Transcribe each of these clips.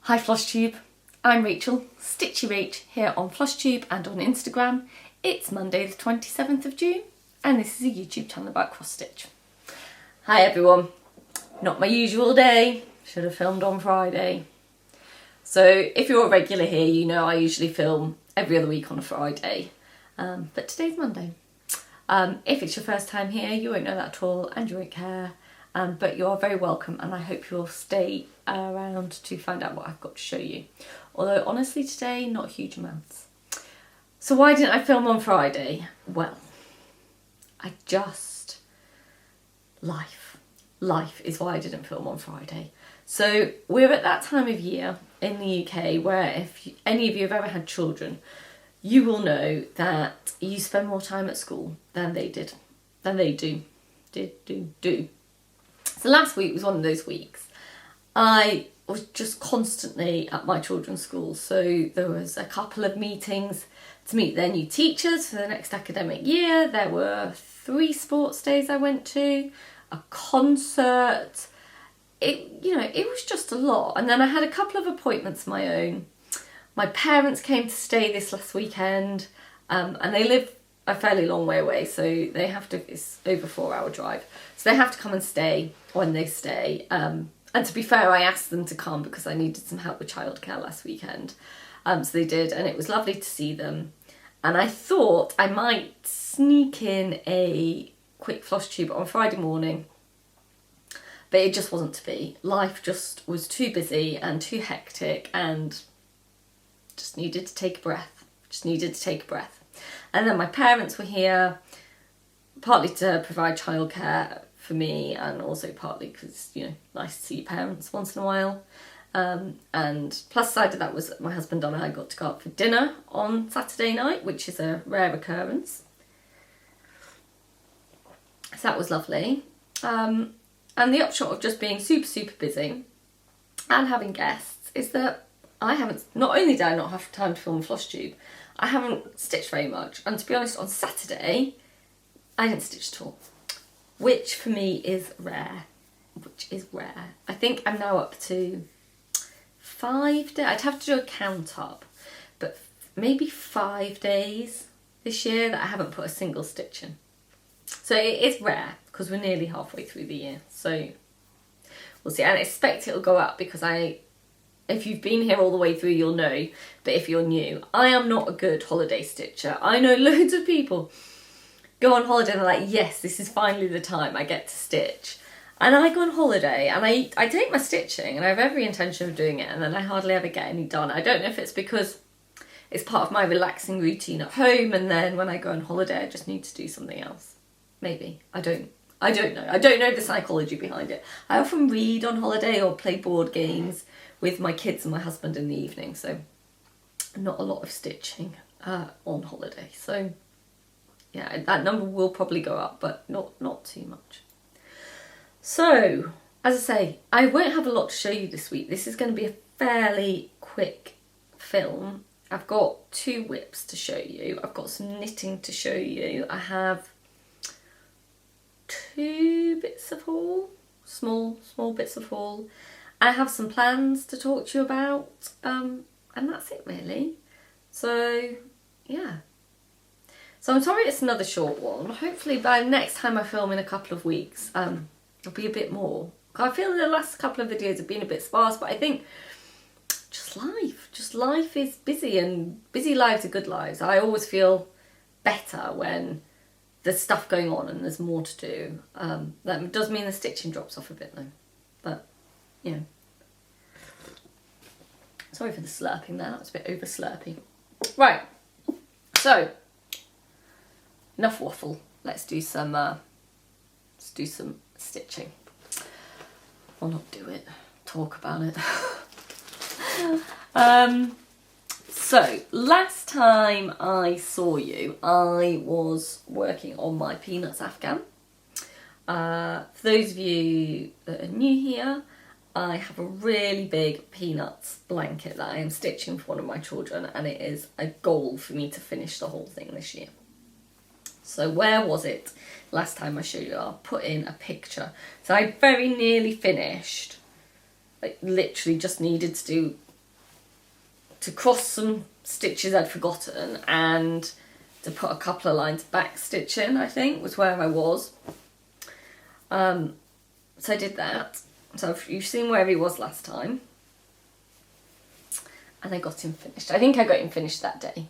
Hi Flosstube, I'm Rachel, Stitchy Rach here on Flosstube and on Instagram. It's Monday the 27th of June and this is a YouTube channel about cross stitch. Hi everyone, not my usual day, should have filmed on Friday. So if you're a regular here, you know I usually film every other week on a Friday, but today's Monday. If it's your first time here, you won't know that at all and you won't care. But you are very welcome and I hope you'll stay around to find out what I've got to show you. Although honestly today, not huge amounts. So why didn't I film on Friday? Well, Life is why I didn't film on Friday. So we're at that time of year in the UK where if any of you have ever had children, you will know that you spend more time at school than they do. So last week was one of those weeks. I was just constantly at my children's school. So there was a couple of meetings to meet their new teachers for the next academic year. There were 3 sports days I went to, a concert. It was just a lot. And then I had a couple of appointments of my own. My parents came to stay this last weekend, and they live a fairly long way away, so they have to, it's over a 4-hour drive, so they have to come and stay when they stay. And to be fair, I asked them to come because I needed some help with childcare last weekend. So they did, and it was lovely to see them. And I thought I might sneak in a quick Flosstube on Friday morning, but it just wasn't to be. Life just was too busy and too hectic and just needed to take a breath. And then my parents were here, partly to provide childcare for me and also partly because, nice to see your parents once in a while. And plus side of that was my husband and I got to go out for dinner on Saturday night, which is a rare occurrence. So that was lovely. And the upshot of just being super, super busy and having guests is that not only did I not have time to film Flosstube, I haven't stitched very much. And to be honest, on Saturday, I didn't stitch at all, which for me is rare. I think I'm now up to 5 days. I'd have to do a count up, but maybe 5 days this year that I haven't put a single stitch in. So it is rare because we're nearly halfway through the year. So we'll see. And I expect it'll go up because if you've been here all the way through, you'll know. But if you're new, I am not a good holiday stitcher. I know loads of people go on holiday and they're like, yes, this is finally the time I get to stitch. And I go on holiday and I take my stitching and I have every intention of doing it and then I hardly ever get any done. I don't know if it's because it's part of my relaxing routine at home and then when I go on holiday I just need to do something else. Maybe. I don't know. I don't know the psychology behind it. I often read on holiday or play board games with my kids and my husband in the evening, so not a lot of stitching on holiday. So yeah, that number will probably go up, but not too much. So as I say, I won't have a lot to show you this week. This is going to be a fairly quick film. I've got 2 whips to show you. I've got some knitting to show you. I have 2 bits of haul, small bits of haul. I have some plans to talk to you about, and that's it really. So yeah. So I'm sorry it's another short one. Hopefully by next time I film in a couple of weeks, it'll be a bit more. I feel the last couple of videos have been a bit sparse, but I think just life is busy and busy lives are good lives. I always feel better when there's stuff going on and there's more to do. That does mean the stitching drops off a bit though, but yeah. Sorry for the slurping there, that was a bit over slurpy. Right, so enough waffle. Let's do some stitching. Or not do it, talk about it. So last time I saw you, I was working on my Peanuts Afghan. For those of you that are new here, I have a really big Peanuts blanket that I am stitching for one of my children and it is a goal for me to finish the whole thing this year. So where was it last time I showed you? I'll put in a picture. So I very nearly finished. I literally just needed to do to cross some stitches I'd forgotten and to put a couple of lines back stitch in, I think, was where I was. So I did that. So you've seen where he was last time. And I got him finished. I think I got him finished that day.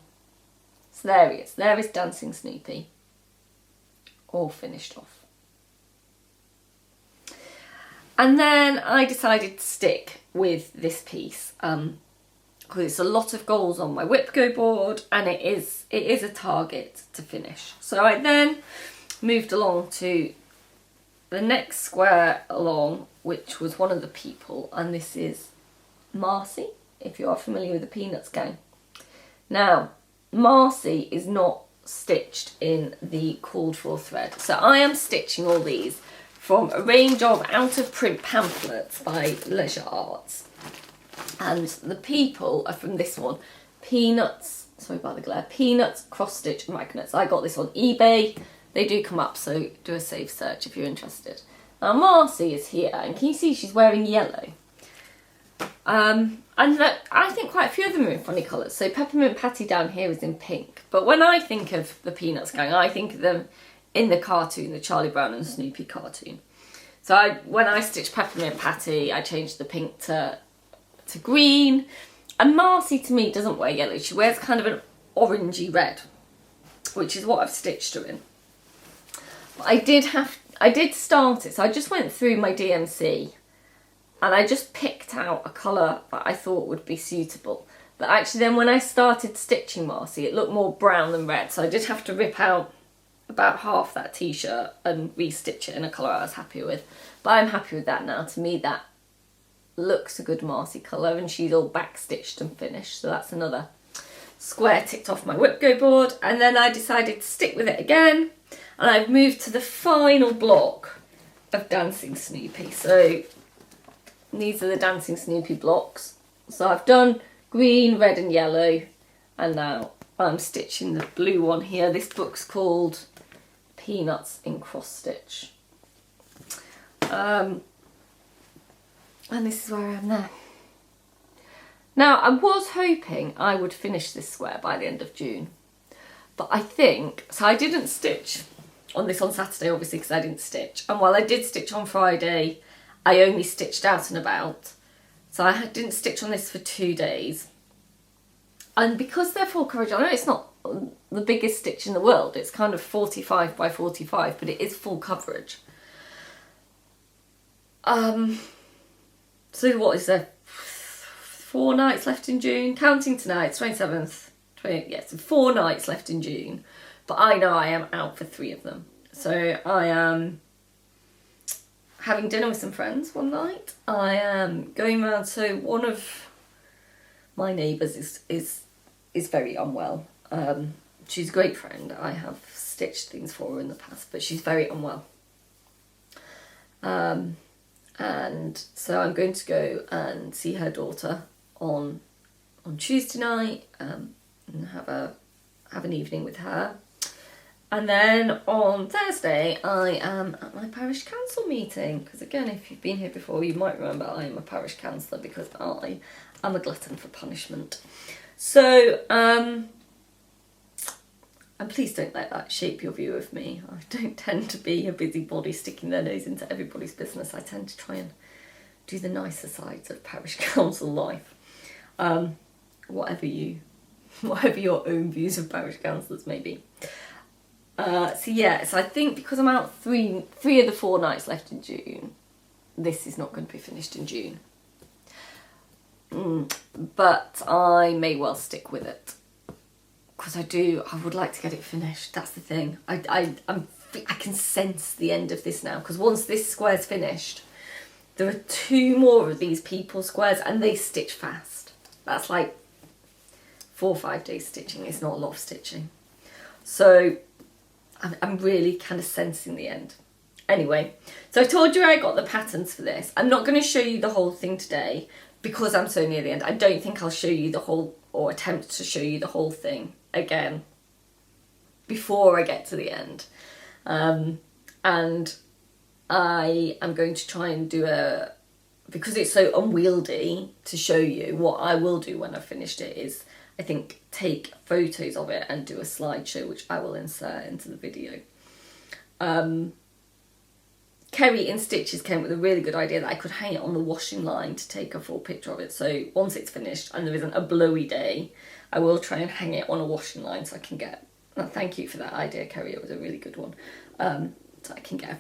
So there he is. There is Dancing Snoopy. All finished off. And then I decided to stick with this piece. Because it's a lot of goals on my whip go board, and it is a target to finish. So I then moved along to the next square along, which was one of the people, and this is Marcy, if you are familiar with the Peanuts gang. Now, Marcy is not stitched in the called for thread, so I am stitching all these from a range of out of print pamphlets by Leisure Arts. And the people are from this one, Peanuts, sorry about the glare, Peanuts cross stitch magnets. I got this on eBay. They do come up, so do a safe search if you're interested. Now Marcy is here, and can you see she's wearing yellow? And I think quite a few of them are in funny colours. So Peppermint Patty down here is in pink. But when I think of the Peanuts gang, I think of them in the cartoon, the Charlie Brown and Snoopy cartoon. So when I stitched Peppermint Patty, I changed the pink to green. And Marcy, to me, doesn't wear yellow. She wears kind of an orangey red, which is what I've stitched her in. But I did start it, so I just went through my DMC and I just picked out a colour that I thought would be suitable. But actually then when I started stitching Marcy, it looked more brown than red, so I did have to rip out about half that t-shirt and re-stitch it in a colour I was happy with. But I'm happy with that now. To me that looks a good Marcy colour, and she's all back stitched and finished, so that's another square ticked off my whip go board. And then I decided to stick with it again, and I've moved to the final block of Dancing Snoopy. So these are the Dancing Snoopy blocks. So I've done green, red and yellow, and now I'm stitching the blue one here. This book's called Peanuts in Cross Stitch. And this is where I am there. Now, I was hoping I would finish this square by the end of June. But I think, so I didn't stitch on this on Saturday, obviously, because I didn't stitch. And while I did stitch on Friday, I only stitched out and about. So I didn't stitch on this for 2 days. And because they're full coverage, I know it's not the biggest stitch in the world. It's kind of 45 by 45, but it is full coverage. So what is there? 4 nights left in June, counting tonight, 27th. So 4 nights left in June. But I know I am out for 3 of them. So I am having dinner with some friends one night. I am going round, so one of my neighbours is very unwell. She's a great friend. I have stitched things for her in the past, but she's very unwell. And so I'm going to go and see her daughter on Tuesday night and have an evening with her. And then on Thursday I am at my parish council meeting, because again, if you've been here before, you might remember I am a parish councillor because I am a glutton for punishment. So and please don't let that shape your view of me. I don't tend to be a busybody sticking their nose into everybody's business. I tend to try and do the nicer sides of parish council life. Whatever your own views of parish councillors may be. So I think because I'm out three of the 4 nights left in June, this is not going to be finished in June. But I may well stick with it. Because I would like to get it finished. That's the thing. I can sense the end of this now. Because once this square's finished, there are 2 more of these people squares, and they stitch fast. That's like 4 or 5 days stitching. It's not a lot of stitching. So I'm really kind of sensing the end. Anyway, so I told you I got the patterns for this. I'm not going to show you the whole thing today because I'm so near the end. I don't think I'll show you the whole, or attempt to show you the whole thing again before I get to the end. And I am going to try and do a because it's so unwieldy to show you, what I will do when I've finished it is, I think, take photos of it and do a slideshow, which I will insert into the video. Kerry in Stitches came up with a really good idea that I could hang it on the washing line to take a full picture of it. So once it's finished and there isn't a blowy day, I will try and hang it on a washing line so I can get, thank you for that idea, Kerry, it was a really good one, so I can get a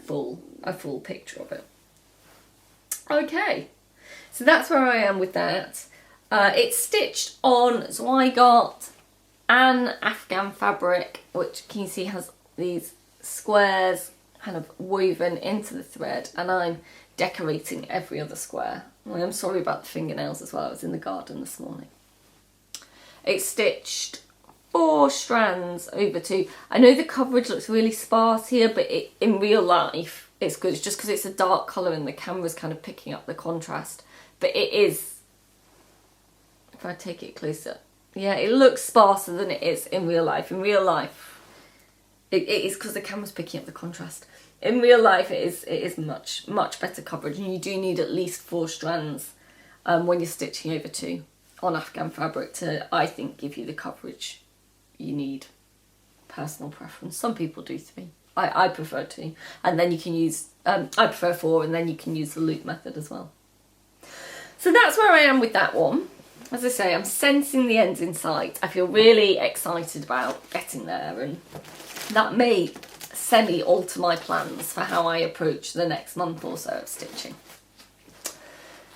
full picture of it. Okay, so that's where I am with that. It's stitched on, so I got an Afghan fabric, which can you see has these squares kind of woven into the thread, and I'm decorating every other square. I'm sorry about the fingernails as well, I was in the garden this morning. It's stitched 4 strands over 2. I know the coverage looks really sparse here, but in real life it's good. It's just because it's a dark colour and the camera's kind of picking up the contrast. But it is, if I take it closer, yeah, it looks sparser than it is in real life. In real life, it is because the camera's picking up the contrast. In real life, it is much better coverage, and you do need at least 4 strands when you're stitching over 2 on Afghan fabric to, I think, give you the coverage you need. Personal preference. Some people do 3. I prefer 2, and then you can use, I prefer 4, and then you can use the loop method as well. So that's where I am with that one. As I say, I'm sensing the ends in sight. I feel really excited about getting there, and that may semi-alter my plans for how I approach the next month or so of stitching.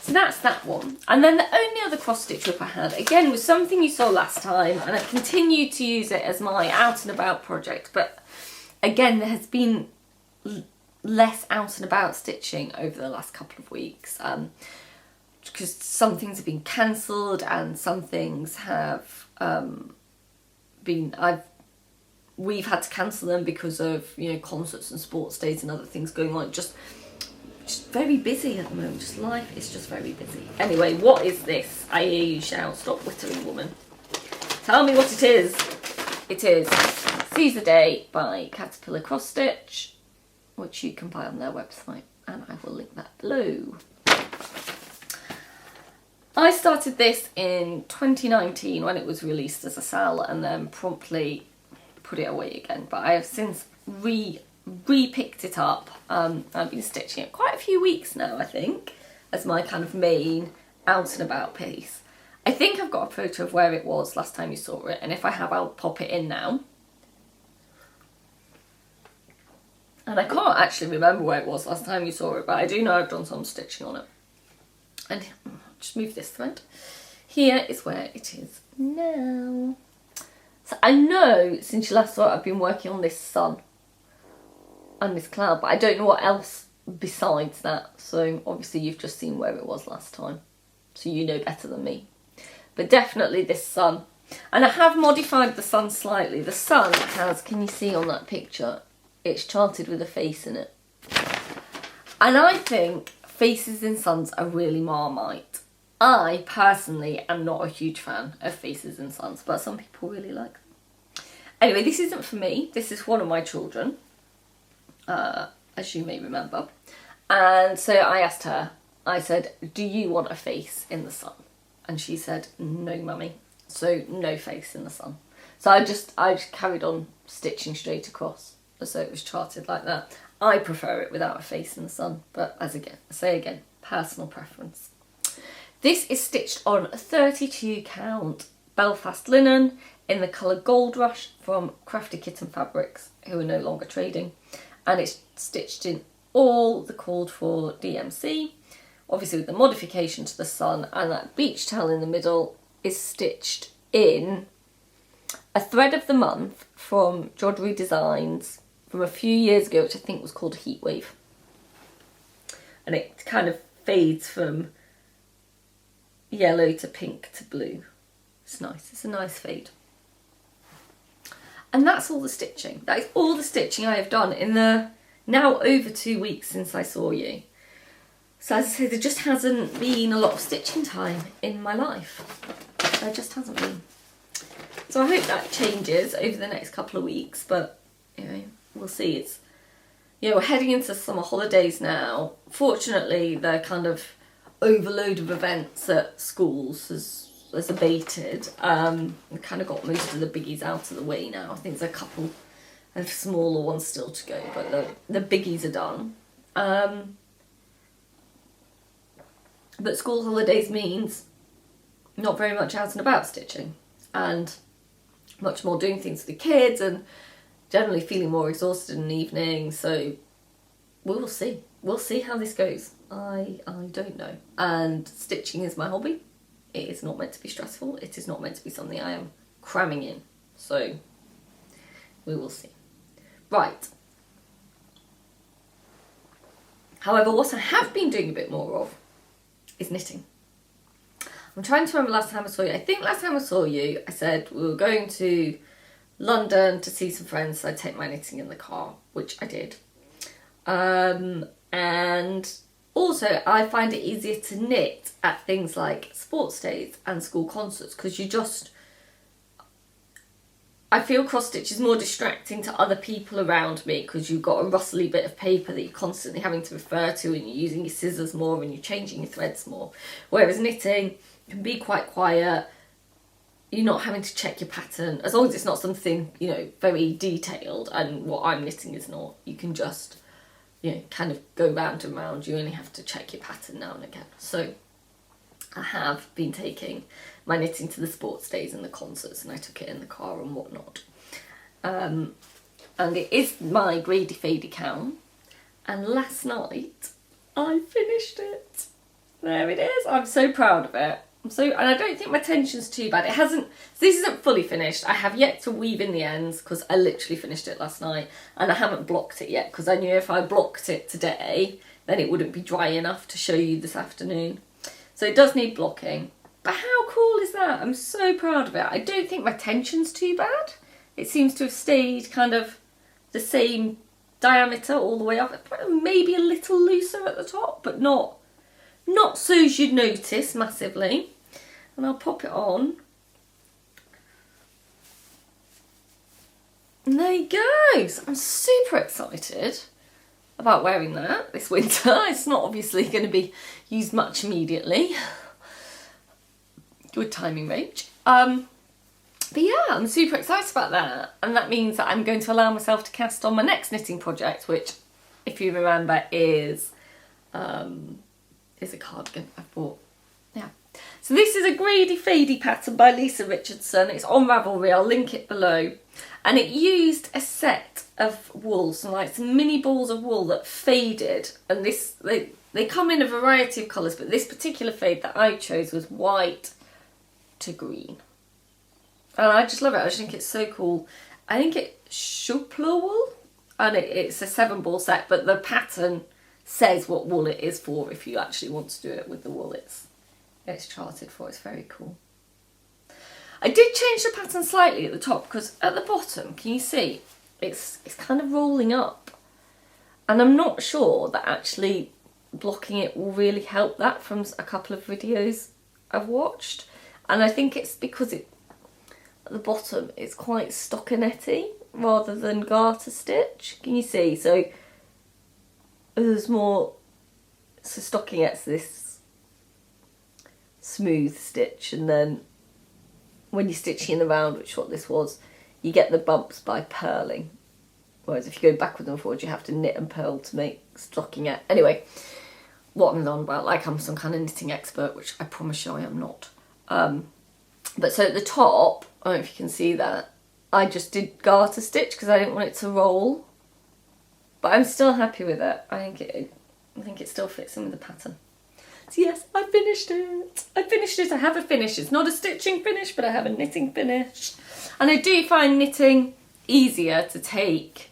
So that's that one. And then the only other cross stitch whip I had, again, was something you saw last time, and I continued to use it as my out and about project, but again, there has been less out and about stitching over the last couple of weeks, because some things have been cancelled and some things have we've had to cancel them because of, you know, concerts and sports days and other things going on. Just very busy at the moment. Just life is just very busy. Anyway, what is this? I hear you shout. Stop whittling, woman. Tell me what it is. It is Seize the Day by Caterpillar Cross Stitch, which you can buy on their website, and I will link that below. I started this in 2019 when it was released as a sale, and then promptly put it away again, but I have since re-picked it up. I've been stitching it quite a few weeks now, I think, as my kind of main out and about piece. I think I've got a photo of where it was last time you saw it, and if I have, I'll pop it in now. And I can't actually remember where it was last time you saw it, but I do know I've done some stitching on it. And just move this thread. Here is where it is now. So I know since you last saw it, I've been working on this sun and this cloud, but I don't know what else besides that. So obviously you've just seen where it was last time, so you know better than me. But definitely this sun. And I have modified the sun slightly. The sun has, can you see on that picture, it's charted with a face in it. And I think faces in suns are really Marmite. I personally am not a huge fan of faces in suns, but some people really like them. Anyway, this isn't for me. This is one of my children, as you may remember. And so I asked her, I said, do you want a face in the sun? And she said, no, mummy. So no face in the sun. So I just carried on stitching straight across. So it was charted like that. I prefer it without a face in the sun, but as I say again, personal preference. This is stitched on 32 count Belfast linen in the colour Gold Rush from Crafty Kitten Fabrics, who are no longer trading. And it's stitched in all the called for DMC, obviously with the modification to the sun, and that beach towel in the middle is stitched in a thread of the month from Jodrey Designs from a few years ago, which I think was called Heatwave. And it kind of fades from yellow to pink to blue. It's nice, it's a nice fade. And that's all the stitching. That is all the stitching I have done in the now over 2 weeks since I saw you. So as I say, there just hasn't been a lot of stitching time in my life. There just hasn't been. So I hope that changes over the next couple of weeks, but you know, we'll see. It's, you know, we're heading into summer holidays now. Fortunately, they're kind of overload of events at schools has abated. We kind of got most of the biggies out of the way now. I think there's a couple of smaller ones still to go, but the biggies are done. But school holidays means not very much out and about stitching, and much more doing things with the kids, and generally feeling more exhausted in the evening. So we will see. We'll see how this goes. I don't know. And stitching is my hobby. It is not meant to be stressful. It is not meant to be something I am cramming in. So we will see. Right. However, what I have been doing a bit more of is knitting. I'm trying to remember last time I saw you. I think last time I saw you, I said we were going to London to see some friends, so I'd take my knitting in the car, which I did. And also I find it easier to knit at things like sports days and school concerts, because I feel cross stitch is more distracting to other people around me, because you've got a rustly bit of paper that you're constantly having to refer to, and you're using your scissors more and you're changing your threads more. Whereas knitting can be quite quiet. You're not having to check your pattern, as long as it's not something, you know, very detailed, and what I'm knitting is not. You can just, you know, kind of go round and round. You only have to check your pattern now and again. So I have been taking my knitting to the sports days and the concerts, and I took it in the car and whatnot. And it is my Grady Fady Cown, and last night I finished it. There it is. I'm so proud of it. And I don't think my tension's too bad. This isn't fully finished. I have yet to weave in the ends, because I literally finished it last night, and I haven't blocked it yet, because I knew if I blocked it today, then it wouldn't be dry enough to show you this afternoon. So it does need blocking. But how cool is that? I'm so proud of it. I don't think my tension's too bad. It seems to have stayed kind of the same diameter all the way up. Maybe a little looser at the top, but not so as you'd notice massively. And I'll pop it on. And there you go. So I'm super excited about wearing that this winter. It's not obviously going to be used much immediately. Good timing range. But yeah, I'm super excited about that. And that means that I'm going to allow myself to cast on my next knitting project, which, if you remember, is a cardigan I bought. Yeah. So this is a Grady Fady pattern by Lisa Richardson. It's on Ravelry. I'll link it below. And it used a set of wool, so like some mini balls of wool that faded. And they come in a variety of colours, but this particular fade that I chose was white to green. And I just love it. I just think it's so cool. I think it's Shupla wool, and it's a 7-ball set, but the pattern says what wool it is for if you actually want to do it with the wool it's charted for. It's very cool. I did change the pattern slightly at the top, because at the bottom, can you see, it's kind of rolling up. And I'm not sure that actually blocking it will really help that, from a couple of videos I've watched. And I think it's because at the bottom it's quite stockinette-y rather than garter stitch. Can you see? So there's more, so stockinette's this smooth stitch, and then when you're stitching in the round, which is what this was, you get the bumps by purling. Whereas if you go backward and forward, you have to knit and purl to make stockinette. Anyway, what I'm on about, like I'm some kind of knitting expert, which I promise you I am not. But so at the top, I don't know if you can see that, I just did garter stitch because I didn't want it to roll. But I'm still happy with it. I think it still fits in with the pattern. So yes, I finished it. I have a finish. It's not a stitching finish, but I have a knitting finish. And I do find knitting easier to take,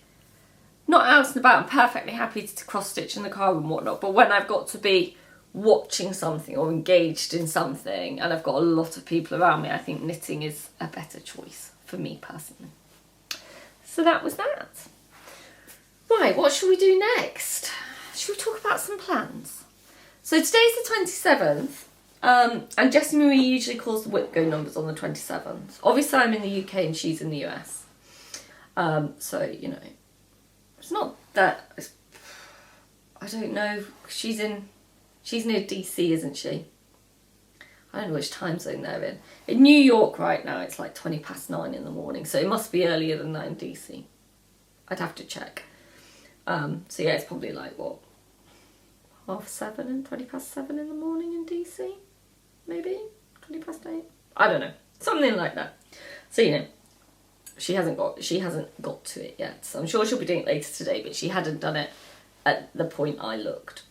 not out and about. I'm perfectly happy to cross stitch in the car and whatnot, but when I've got to be watching something or engaged in something and I've got a lot of people around me, I think knitting is a better choice for me personally. So that was that. Right, what should we do next? Should we talk about some plans? So today's the 27th, and Jessie Marie usually calls the whip go numbers on the 27th. Obviously I'm in the UK and she's in the US. So, you know, it's not that, I don't know, she's She's near DC, isn't she? I don't know which time zone they're in. In New York right now, it's like 9:20 in the morning, so it must be earlier than that in DC. I'd have to check. So yeah, it's probably like, what, 7:30 and 7:20 in the morning in DC? Maybe? 8:20? I don't know. Something like that. So, you know, she hasn't got to it yet. So I'm sure she'll be doing it later today, but she hadn't done it at the point I looked,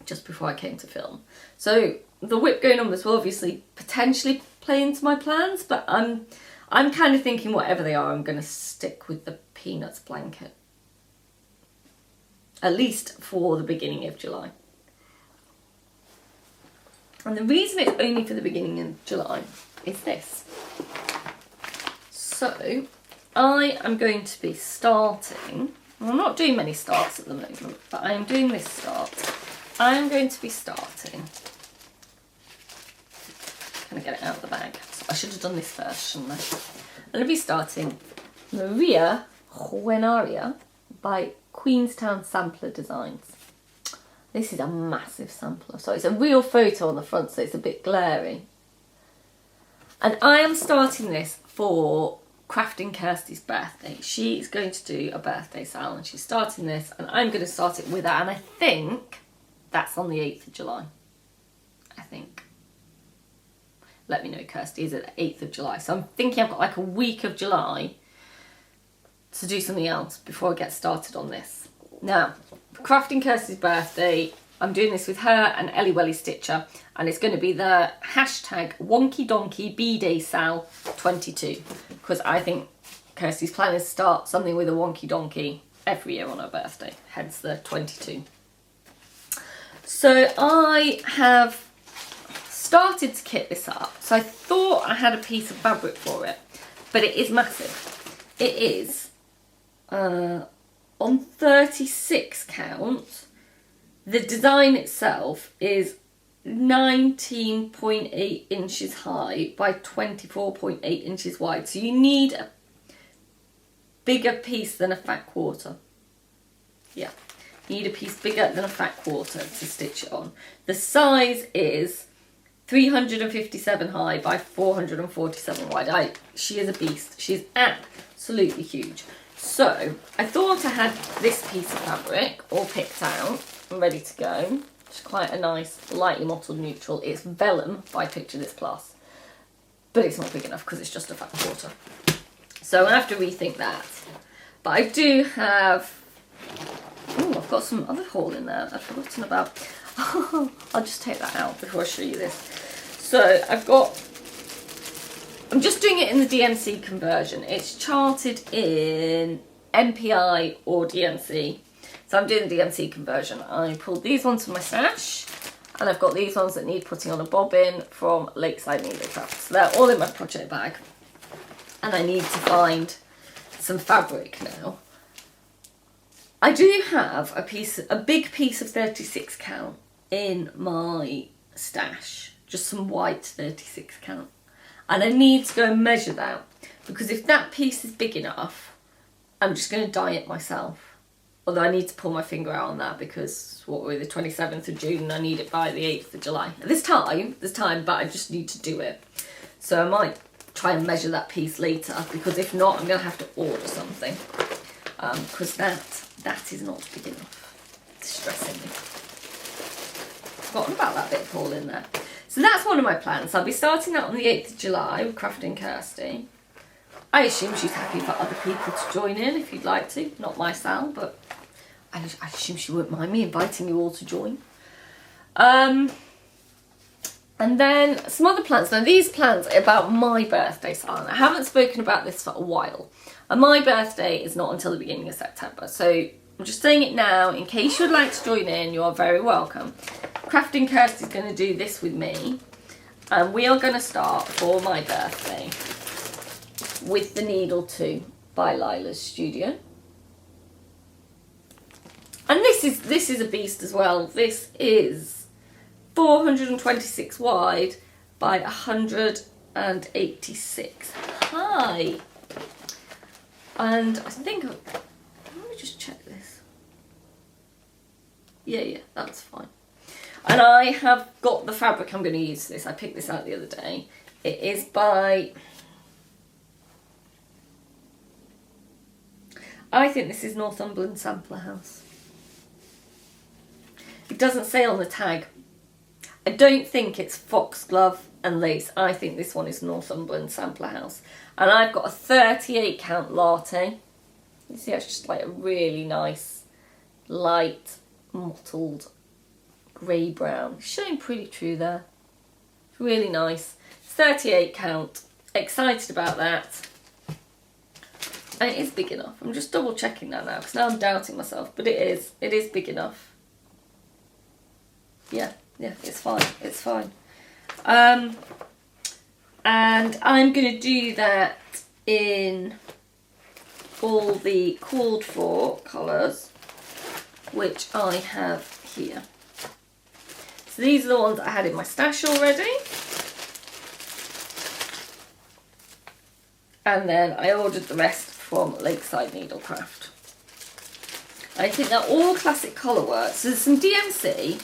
just before I came to film. So the whip going numbers will obviously potentially play into my plans, but I'm kind of thinking whatever they are, I'm going to stick with the Peanuts blanket. At least for the beginning of July. And the reason it's only for the beginning of July is this. So, I am going to be starting, well, I'm not doing many starts at the moment, but I am doing this start. I am going to be starting, can I get it out of the bag? So I should have done this first, shouldn't I? I'm going to be starting Maria Juenaria by Queenstown Sampler Designs. This is a massive sampler, so it's a real photo on the front, so it's a bit glary. And I am starting this for Crafting Kirsty's birthday. She is going to do a birthday sale and she's starting this, and I'm going to start it with her, and I think that's on the 8th of July. I think. Let me know, Kirsty, is it the 8th of July? So I'm thinking I've got like a week of July to do something else before I get started on this. Now, for Crafting Kirsty's birthday, I'm doing this with her and Ellie Welly Stitcher, and it's going to be the hashtag Wonky Donkey B-Day Sale 22, because I think Kirsty's planning to start something with a wonky donkey every year on her birthday, hence the 22. So I have started to kit this up. So I thought I had a piece of fabric for it, but it is massive. It is on 36 count. The design itself is 19.8 inches high by 24.8 inches wide. So you need a bigger piece than a fat quarter. Yeah, you need a piece bigger than a fat quarter to stitch it on. The size is 357 high by 447 wide. She is a beast. She's absolutely huge. So I thought I had this piece of fabric all picked out and ready to go. It's quite a nice lightly mottled neutral. It's vellum by Picture This Plus, but it's not big enough because it's just a fat quarter. So I have to rethink that. But I do have, oh, I've got some other haul in there I've forgotten about. I'll just take that out before I show you this. So I'm just doing it in the DMC conversion. It's charted in MPI or DMC. So I'm doing the DMC conversion. I pulled these ones from my stash, and I've got these ones that need putting on a bobbin from Lakeside Needlecraft. So they're all in my project bag. And I need to find some fabric now. I do have a big piece of 36 count in my stash. Just some white 36 count. And I need to go and measure that, because if that piece is big enough, I'm just going to dye it myself. Although I need to pull my finger out on that, because what we're the 27th of June and I need it by the 8th of July. There's time, but I just need to do it. So I might try and measure that piece later, because if not, I'm going to have to order something. Because that is not big enough. It's stressing me. Forgotten about that bit of haul in there. So that's one of my plans. I'll be starting that on the 8th of July with Crafting Kirsty. I assume she's happy for other people to join in if you'd like to. Not my Sal, but I assume she wouldn't mind me inviting you all to join. And then some other plans. Now these plans are about my birthday, Sal. I haven't spoken about this for a while. And my birthday is not until the beginning of September. So I'm just saying it now. In case you'd like to join in, you are very welcome. Crafting Kirsty's going to do this with me. And we are going to start for my birthday with the Needle 2 by Lila's Studio. And this is a beast as well. This is 426 wide by 186 high. And I think, let me just check this. Yeah, that's fine. And I have got the fabric I'm going to use for this. I picked this out the other day. It is by... I think this is Northumberland Sampler House. It doesn't say on the tag. I don't think it's foxglove and lace. I think this one is Northumberland Sampler House. And I've got a 38 count latte. You see, it's just like a really nice, light, mottled grey brown. It's showing pretty true there. It's really nice. It's 38 count. Excited about that. And it is big enough. I'm just double checking that now because now I'm doubting myself. But it is. It is big enough. Yeah, it's fine. It's fine. And I'm going to do that in all the called for colours, which I have here. So these are the ones I had in my stash already. And then I ordered the rest from Lakeside Needlecraft. I think they're all classic colourworks. So there's some DMC,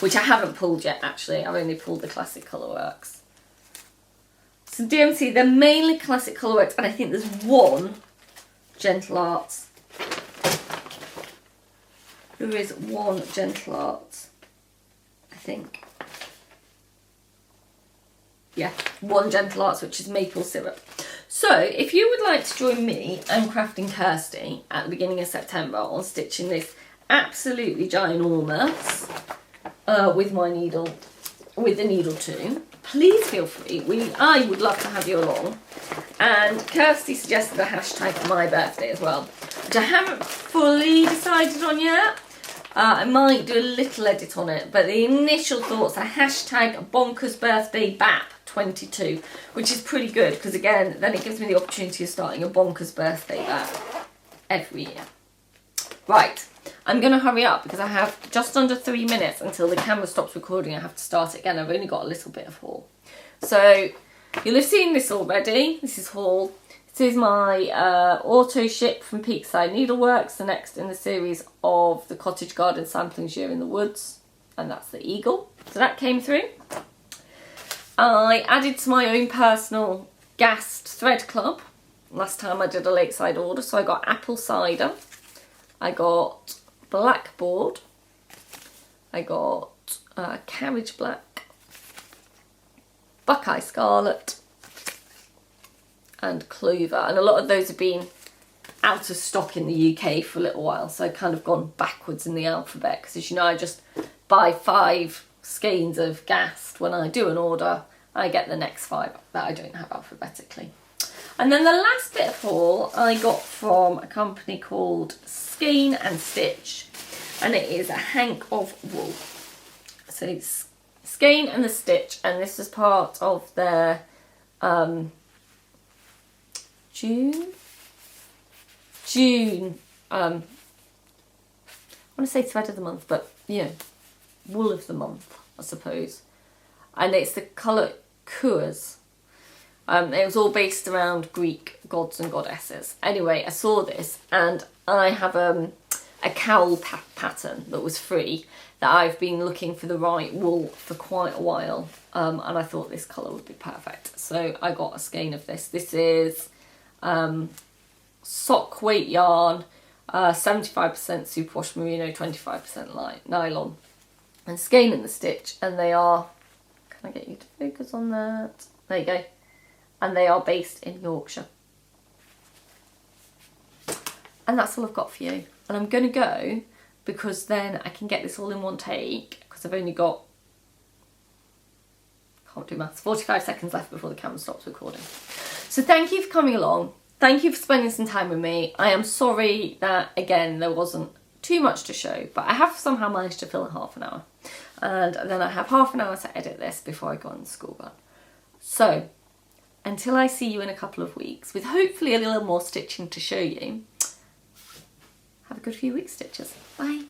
which I haven't pulled yet actually. I've only pulled the classic colourworks. So DMC, they're mainly classic colourworks, and I think there's one Gentle Arts. There is one Gentle Arts, I think. Yeah, one Gentle Arts, which is maple syrup. So, if you would like to join me and Crafting Kirsty at the beginning of September on stitching this absolutely ginormous with my needle, with the needle too, please feel free. I would love to have you along. And Kirsty suggested a hashtag for my birthday as well, which I haven't fully decided on yet. I might do a little edit on it, but the initial thoughts are hashtag bonkers birthday BAP 22, which is pretty good because again, then it gives me the opportunity of starting a bonkers birthday BAP every year. Right, I'm going to hurry up because I have just under 3 minutes until the camera stops recording. I have to start it again. I've only got a little bit of haul. So you'll have seen this already. This is haul. This is my auto ship from Peakside Needleworks, the next in the series of the Cottage Garden Samplings Year in the Woods, and that's the eagle. So that came through. I added to my own personal gassed thread club last time I did a Lakeside order, so I got apple cider, I got blackboard, I got carriage black, buckeye scarlet, and clover, and a lot of those have been out of stock in the UK for a little while, so I've kind of gone backwards in the alphabet because, as you know, I just buy 5 skeins of gassed. When I do an order, I get the next 5 that I don't have alphabetically. And then the last bit of haul I got from a company called Skein and Stitch, and it is a hank of wool. So it's Skein and the Stitch, and this is part of their June, I want to say thread of the month, but yeah, wool of the month, I suppose. And it's the colour Kuas. It was all based around Greek gods and goddesses. Anyway, I saw this and I have a cowl pattern that was free that I've been looking for the right wool for quite a while, and I thought this colour would be perfect. So I got a skein of this. This is sock weight yarn, 75% superwash merino, 25% light nylon, and Skein and the Stitch, and they are, can I get you to focus on that? There you go. And they are based in Yorkshire. And that's all I've got for you. And I'm going to go because then I can get this all in one take, because I've only got, can't do maths, 45 seconds left before the camera stops recording. So thank you for coming along. Thank you for spending some time with me. I am sorry that, again, there wasn't too much to show, but I have somehow managed to fill in half an hour. And then I have half an hour to edit this before I go on the school run. So, until I see you in a couple of weeks, with hopefully a little more stitching to show you, have a good few weeks, stitchers. Bye.